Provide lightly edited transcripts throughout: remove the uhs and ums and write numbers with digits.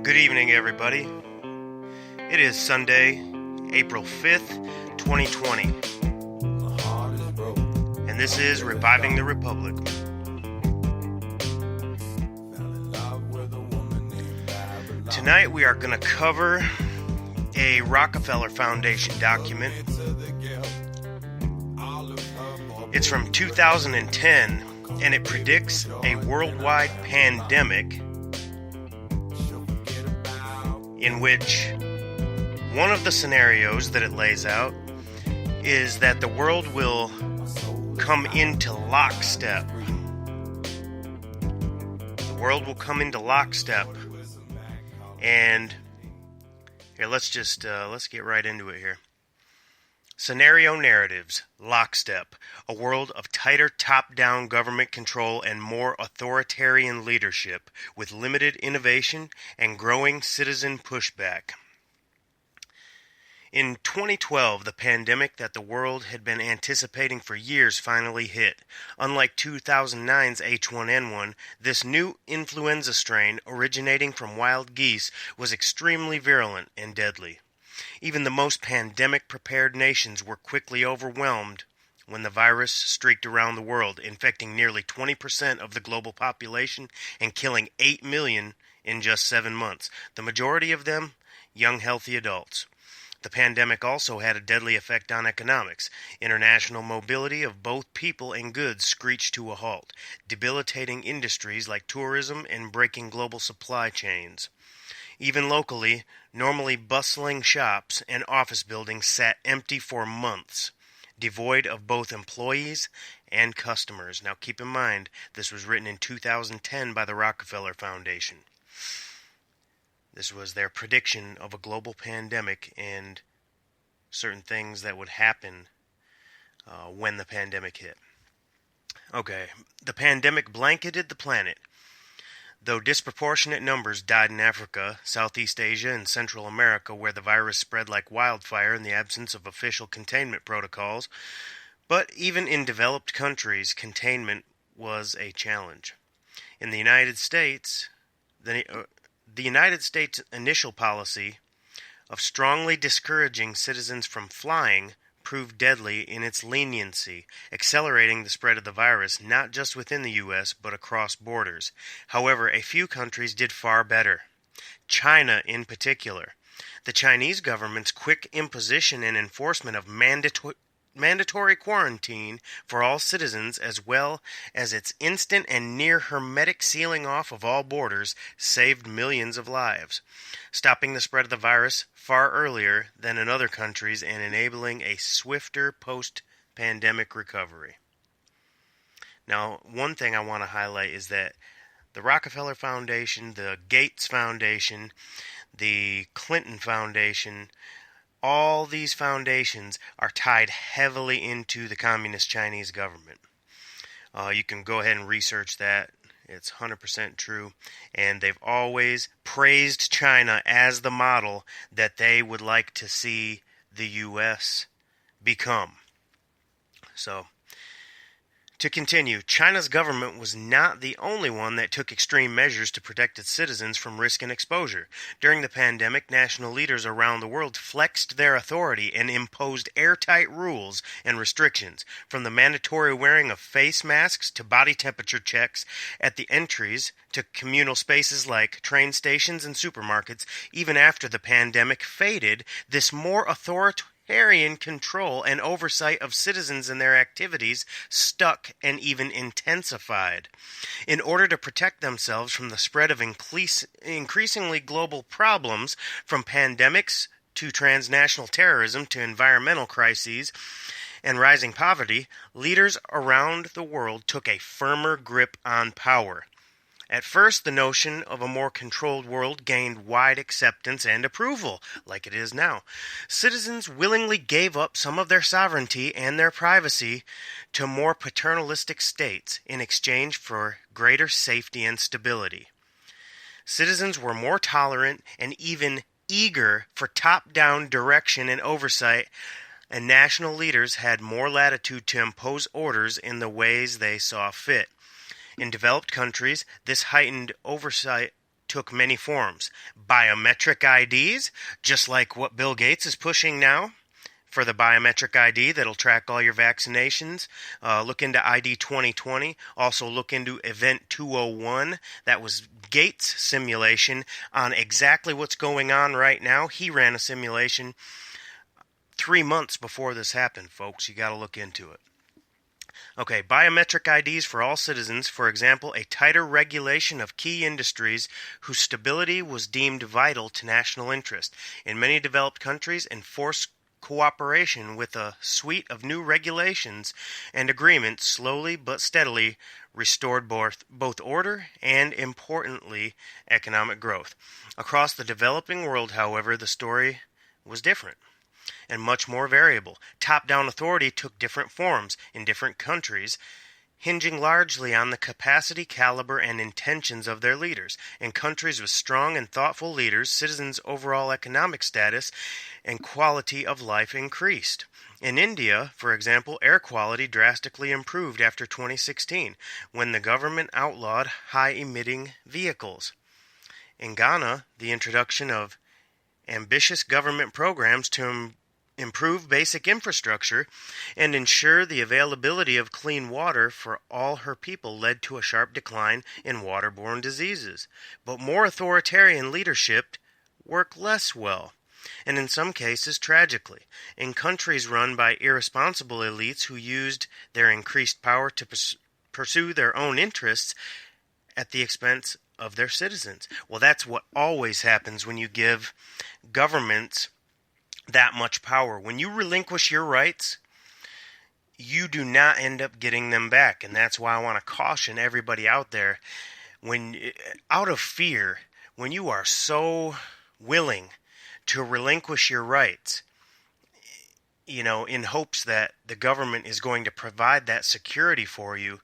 Good evening, everybody. It is Sunday, April 5th, 2020. And this is Reviving the Republic. Tonight we are going to cover a Rockefeller Foundation document. It's from 2010, and it predicts a worldwide pandemic in which one of the scenarios that it lays out is that the world will come into lockstep. The world will come into lockstep. And here, let's get right into it here. Scenario narratives, lockstep, a world of tighter top-down government control and more authoritarian leadership with limited innovation and growing citizen pushback. In 2012, the pandemic that the world had been anticipating for years finally hit. Unlike 2009's H1N1, this new influenza strain originating from wild geese was extremely virulent and deadly. Even the most pandemic-prepared nations were quickly overwhelmed when the virus streaked around the world, infecting nearly 20% of the global population and killing 8 million in just 7 months, the majority of them young, healthy adults. The pandemic also had a deadly effect on economics. International mobility of both people and goods screeched to a halt, debilitating industries like tourism and breaking global supply chains. Even locally, normally bustling shops and office buildings sat empty for months, devoid of both employees and customers. Now keep in mind, this was written in 2010 by the Rockefeller Foundation. This was their prediction of a global pandemic and certain things that would happen when the pandemic hit. Okay, the pandemic blanketed the planet. Though disproportionate numbers died in Africa, Southeast Asia, and Central America, where the virus spread like wildfire in the absence of official containment protocols, but even in developed countries, containment was a challenge. In the United States, the United States' initial policy of strongly discouraging citizens from flying proved deadly in its leniency, accelerating the spread of the virus not just within the U.S. but across borders. However, a few countries did far better. China in particular. The Chinese government's quick imposition and enforcement of mandatory quarantine for all citizens, as well as its instant and near hermetic sealing off of all borders, saved millions of lives, stopping the spread of the virus far earlier than in other countries and enabling a swifter post-pandemic recovery. Now, one thing I want to highlight is that the Rockefeller Foundation, the Gates Foundation, the Clinton Foundation, all these foundations are tied heavily into the Communist Chinese government. You can go ahead and research that. It's 100% true. And they've always praised China as the model that they would like to see the U.S. become. So, to continue, China's government was not the only one that took extreme measures to protect its citizens from risk and exposure. During the pandemic, national leaders around the world flexed their authority and imposed airtight rules and restrictions, from the mandatory wearing of face masks to body temperature checks at the entries to communal spaces like train stations and supermarkets. Even after the pandemic faded, this more authoritarian control and oversight of citizens and their activities stuck and even intensified. In order to protect themselves from the spread of increasingly global problems, from pandemics to transnational terrorism to environmental crises and rising poverty, leaders around the world took a firmer grip on power. At first, the notion of a more controlled world gained wide acceptance and approval, like it is now. Citizens willingly gave up some of their sovereignty and their privacy to more paternalistic states in exchange for greater safety and stability. Citizens were more tolerant and even eager for top-down direction and oversight, and national leaders had more latitude to impose orders in the ways they saw fit. In developed countries, this heightened oversight took many forms. Biometric IDs, just like what Bill Gates is pushing now for the biometric ID that'll track all your vaccinations. Look into ID 2020. Also look into Event 201. That was Gates' simulation on exactly what's going on right now. He ran a simulation 3 months before this happened, folks. You got to look into it. Okay, biometric IDs for all citizens, for example, a tighter regulation of key industries whose stability was deemed vital to national interest. In many developed countries, enforced cooperation with a suite of new regulations and agreements slowly but steadily restored both order and, importantly, economic growth. Across the developing world, however, the story was different and much more variable. Top-down authority took different forms in different countries, hinging largely on the capacity, caliber, and intentions of their leaders. In countries with strong and thoughtful leaders, citizens' overall economic status and quality of life increased. In India, for example, air quality drastically improved after 2016, when the government outlawed high-emitting vehicles. In Ghana, the introduction of ambitious government programs to improve basic infrastructure and ensure the availability of clean water for all her people led to a sharp decline in waterborne diseases. But more authoritarian leadership worked less well, and in some cases tragically, in countries run by irresponsible elites who used their increased power to pursue their own interests at the expense of their citizens. Well, that's what always happens when you give governments that much power. When you relinquish your rights, you do not end up getting them back. And that's why I want to caution everybody out there, out of fear, when you are so willing to relinquish your rights, in hopes that the government is going to provide that security for you,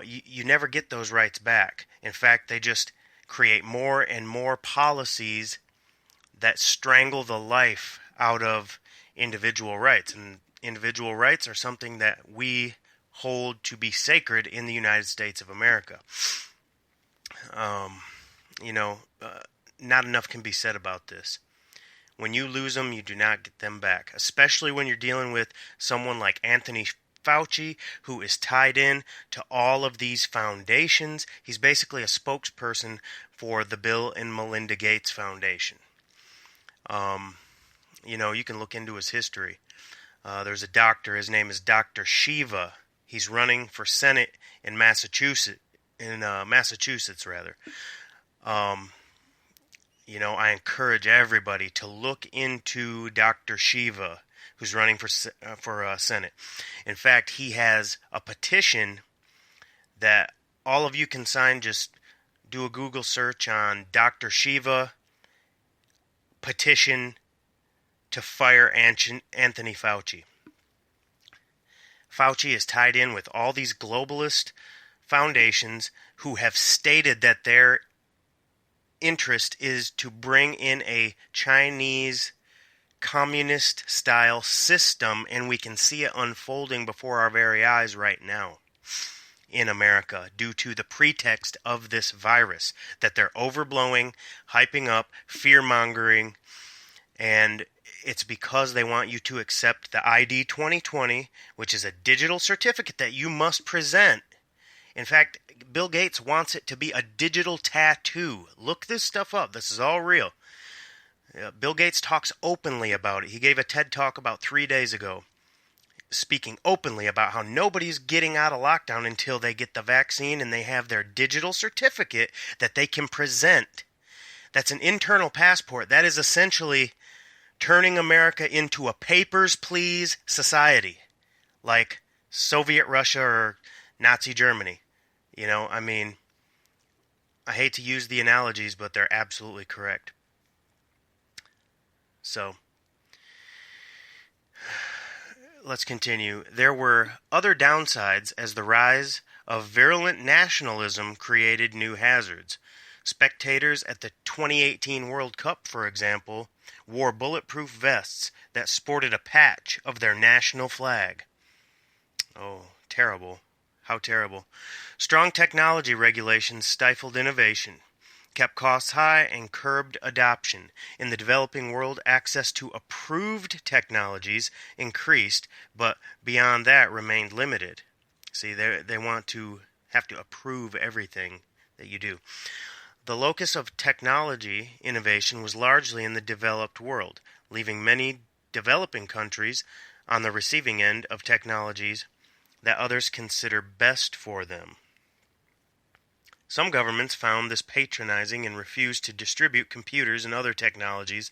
you never get those rights back. In fact, they just create more and more policies that strangle the life out of individual rights. And individual rights are something that we hold to be sacred in the United States of America. Not enough can be said about this. When you lose them, you do not get them back, especially when you're dealing with someone like Anthony Fauci, who is tied in to all of these foundations. He's basically a spokesperson for the Bill and Melinda Gates Foundation. You can look into his history. There's a doctor, his name is Dr. Shiva. He's running for Senate in Massachusetts, I encourage everybody to look into Dr. Shiva, who's running for Senate. In fact, he has a petition that all of you can sign. Just do a Google search on Dr. Shiva petition to fire Anthony Fauci. Fauci is tied in with all these globalist foundations who have stated that their interest is to bring in a Chinese communist-style system, and we can see it unfolding before our very eyes right now in America due to the pretext of this virus that they're overblowing, hyping up, fear-mongering, and it's because they want you to accept the ID 2020, which is a digital certificate that you must present. In fact, Bill Gates wants it to be a digital tattoo. Look this stuff up. This is all real. Bill Gates talks openly about it. He gave a TED Talk about 3 days ago, speaking openly about how nobody's getting out of lockdown until they get the vaccine and they have their digital certificate that they can present. That's an internal passport. That is essentially turning America into a papers, please society, like Soviet Russia or Nazi Germany. I hate to use the analogies, but they're absolutely correct. So, let's continue. There were other downsides as the rise of virulent nationalism created new hazards. Spectators at the 2018 World Cup, for example, wore bulletproof vests that sported a patch of their national flag. Oh, terrible. How terrible. Strong technology regulations stifled innovation. kept costs high, and curbed adoption. In the developing world, access to approved technologies increased, but beyond that remained limited. See, they want to have to approve everything that you do. The locus of technology innovation was largely in the developed world, leaving many developing countries on the receiving end of technologies that others consider best for them. Some governments found this patronizing and refused to distribute computers and other technologies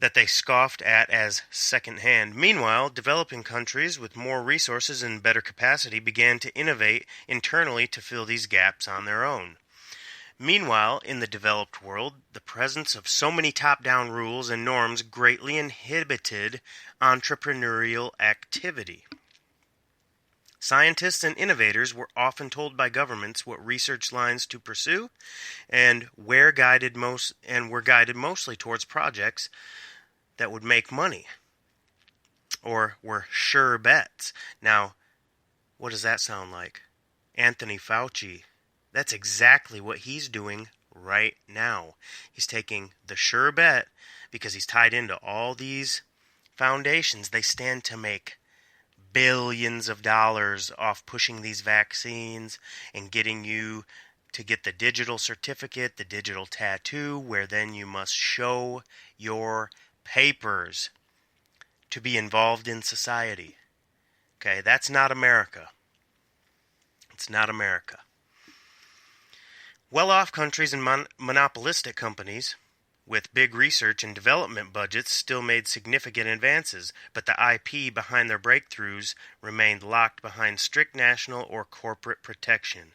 that they scoffed at as second-hand. Meanwhile, developing countries with more resources and better capacity began to innovate internally to fill these gaps on their own. Meanwhile, in the developed world, the presence of so many top-down rules and norms greatly inhibited entrepreneurial activity. Scientists and innovators were often told by governments what research lines to pursue, and were guided mostly towards projects that would make money, or were sure bets. Now, what does that sound like? Anthony Fauci. That's exactly what he's doing right now. He's taking the sure bet because he's tied into all these foundations. They stand to make billions of dollars off pushing these vaccines and getting you to get the digital certificate, the digital tattoo, where then you must show your papers to be involved in society. Okay, that's not America. It's not America. Well-off countries and monopolistic companies with big research and development budgets still made significant advances, but the IP behind their breakthroughs remained locked behind strict national or corporate protection.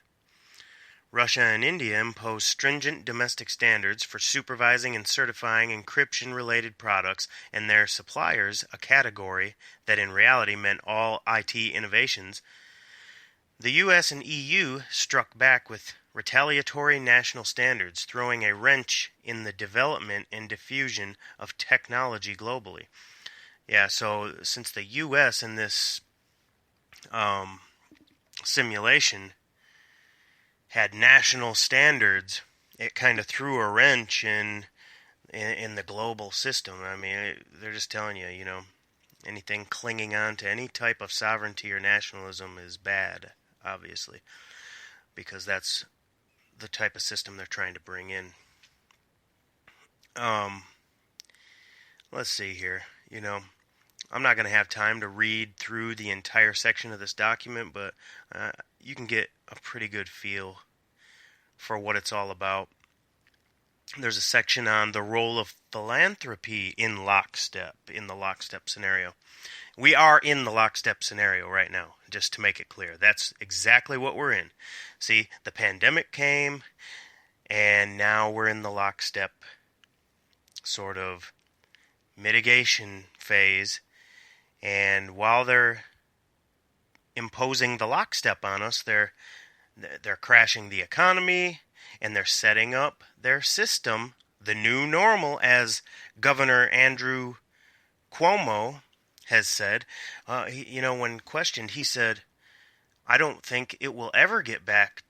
Russia and India imposed stringent domestic standards for supervising and certifying encryption-related products, and their suppliers, a category that in reality meant all IT innovations. The US and EU struck back with retaliatory national standards, throwing a wrench in the development and diffusion of technology globally. Yeah, so since the US in this simulation had national standards, it kind of threw a wrench in the global system. I mean, they're just telling you, anything clinging on to any type of sovereignty or nationalism is bad, obviously, because that's the type of system they're trying to bring in. Let's see here. I'm not going to have time to read through the entire section of this document, but you can get a pretty good feel for what it's all about. There's a section on the role of philanthropy in the lockstep scenario. We are in the lockstep scenario right now, just to make it clear. That's exactly what we're in. See, the pandemic came, and now we're in the lockstep sort of mitigation phase. And while they're imposing the lockstep on us, they're crashing the economy, and they're setting up their system, the new normal, as Governor Andrew Cuomo has said. When questioned, he said, "I don't think it will ever get back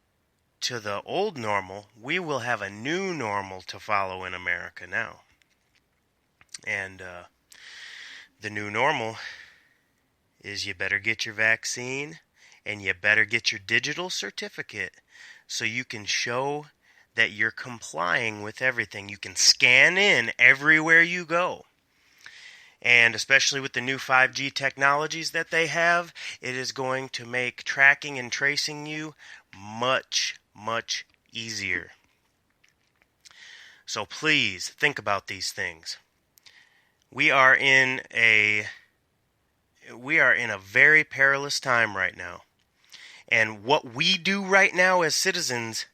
to the old normal. We will have a new normal to follow in America now." And the new normal is you better get your vaccine and you better get your digital certificate so you can show that you're complying with everything. You can scan in everywhere you go. And especially with the new 5G technologies that they have, it is going to make tracking and tracing you much, much easier. So please think about these things. We are in a very perilous time right now. And what we do right now as citizens,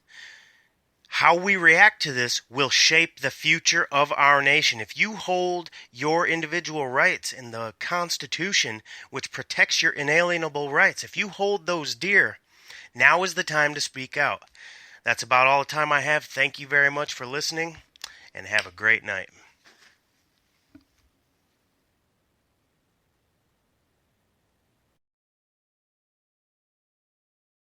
how we react to this, will shape the future of our nation. If you hold your individual rights in the Constitution, which protects your inalienable rights, if you hold those dear, now is the time to speak out. That's about all the time I have. Thank you very much for listening, and have a great night.